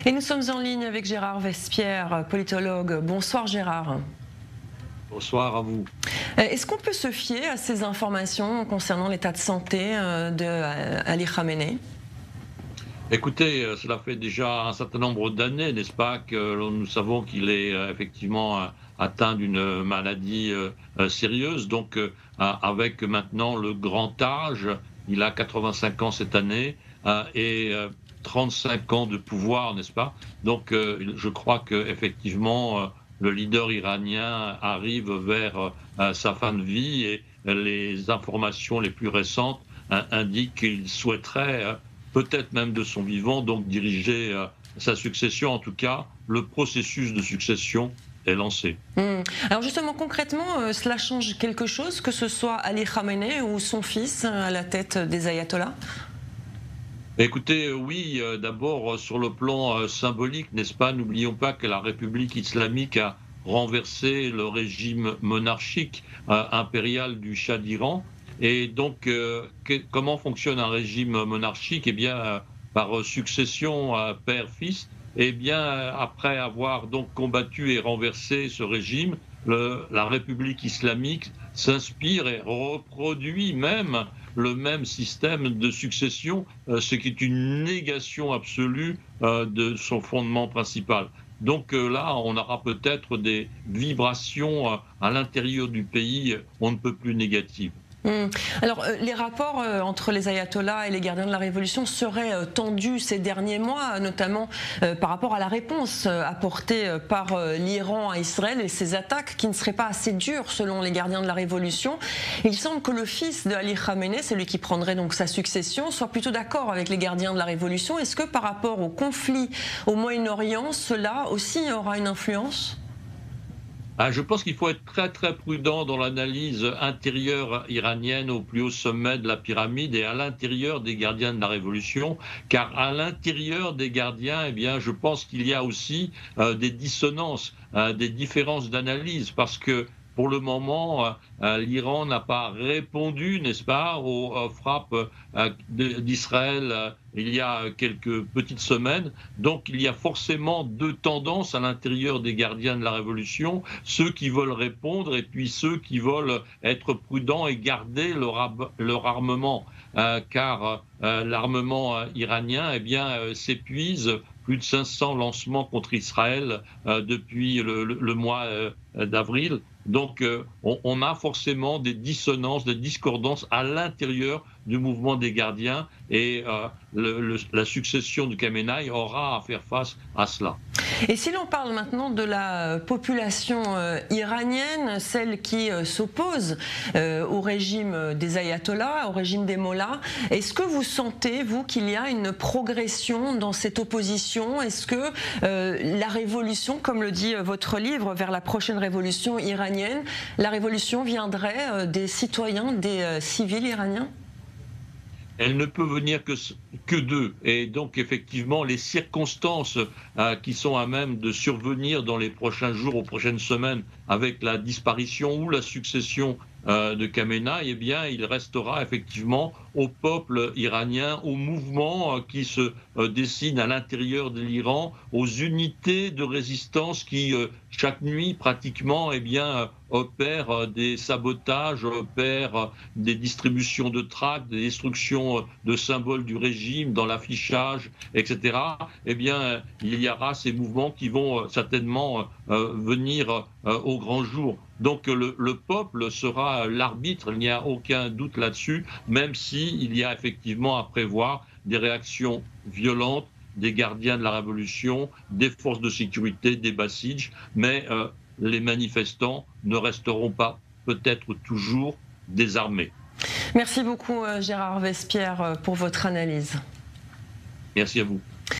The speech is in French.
Et nous sommes en ligne avec Gérard Vespierre, politologue. Bonsoir Gérard. Bonsoir à vous. Est-ce qu'on peut se fier à ces informations concernant l'état de santé de Ali Khamenei ? Écoutez, cela fait déjà un certain nombre d'années, n'est-ce pas, que nous savons qu'il est effectivement atteint d'une maladie sérieuse. Donc, avec maintenant le grand âge, il a 85 ans cette année et 35 ans de pouvoir, n'est-ce pas? Donc, je crois que effectivement, le leader iranien arrive vers sa fin de vie et les informations les plus récentes indiquent qu'il souhaiterait peut-être même de son vivant, donc diriger sa succession. En tout cas, le processus de succession est lancé. Alors justement, concrètement, cela change quelque chose, que ce soit Ali Khamenei ou son fils à la tête des ayatollahs ? Écoutez, oui, d'abord sur le plan symbolique, n'est-ce pas? N'oublions pas que la République islamique a renversé le régime monarchique impérial du Shah d'Iran. Et donc, comment fonctionne un régime monarchique? Eh bien, par succession père-fils. Eh bien, après avoir donc combattu et renversé ce régime, la République islamique s'inspire et reproduit même le même système de succession, ce qui est une négation absolue de son fondement principal. Donc là, on aura peut-être des vibrations à l'intérieur du pays, on ne peut plus négatives. Alors, les rapports entre les ayatollahs et les gardiens de la révolution seraient tendus ces derniers mois, notamment par rapport à la réponse apportée par l'Iran à Israël et ses attaques qui ne seraient pas assez dures selon les gardiens de la révolution. Il semble que le fils de Ali Khamenei, celui qui prendrait donc sa succession, soit plutôt d'accord avec les gardiens de la révolution. Est-ce que par rapport au conflit au Moyen-Orient, cela aussi aura une influence ? Je pense qu'il faut être très très prudent dans l'analyse intérieure iranienne au plus haut sommet de la pyramide et à l'intérieur des gardiens de la révolution, car à l'intérieur des gardiens, eh bien, je pense qu'il y a aussi des dissonances, des différences d'analyse, parce que pour le moment, l'Iran n'a pas répondu, n'est-ce pas, aux frappes d'Israël il y a quelques petites semaines. Donc il y a forcément deux tendances à l'intérieur des gardiens de la révolution, ceux qui veulent répondre et puis ceux qui veulent être prudents et garder leur armement, car l'armement iranien eh bien, s'épuise. Plus de 500 lancements contre Israël depuis le mois d'avril. Donc, on a forcément des dissonances, des discordances à l'intérieur du mouvement des gardiens et la succession de Khamenei aura à faire face à cela. Et si l'on parle maintenant de la population iranienne, celle qui s'oppose au régime des ayatollahs, au régime des mollahs, est-ce que vous sentez, vous, qu'il y a une progression dans cette opposition? Est-ce que la révolution, comme le dit votre livre, vers la prochaine révolution iranienne, la révolution viendrait des citoyens, des civils iraniens? Elle ne peut venir que d'eux. Et donc, effectivement, les circonstances qui sont à même de survenir dans les prochains jours, aux prochaines semaines, avec la disparition ou la succession de Khamenei, eh bien, il restera effectivement au peuple iranien, au mouvement qui se dessine à l'intérieur de l'Iran, aux unités de résistance qui, chaque nuit, pratiquement, eh bien, opèrent des sabotages, opèrent des distributions de tracts, des destructions de symboles du régime dans l'affichage, etc. Eh bien, il y aura ces mouvements qui vont certainement venir au grand jour. Donc le peuple sera l'arbitre, il n'y a aucun doute là-dessus, même s'il y a effectivement à prévoir des réactions violentes des gardiens de la révolution, des forces de sécurité, des Bassidj, mais les manifestants ne resteront pas peut-être toujours désarmés. Merci beaucoup Gérard Vespierre pour votre analyse. Merci à vous.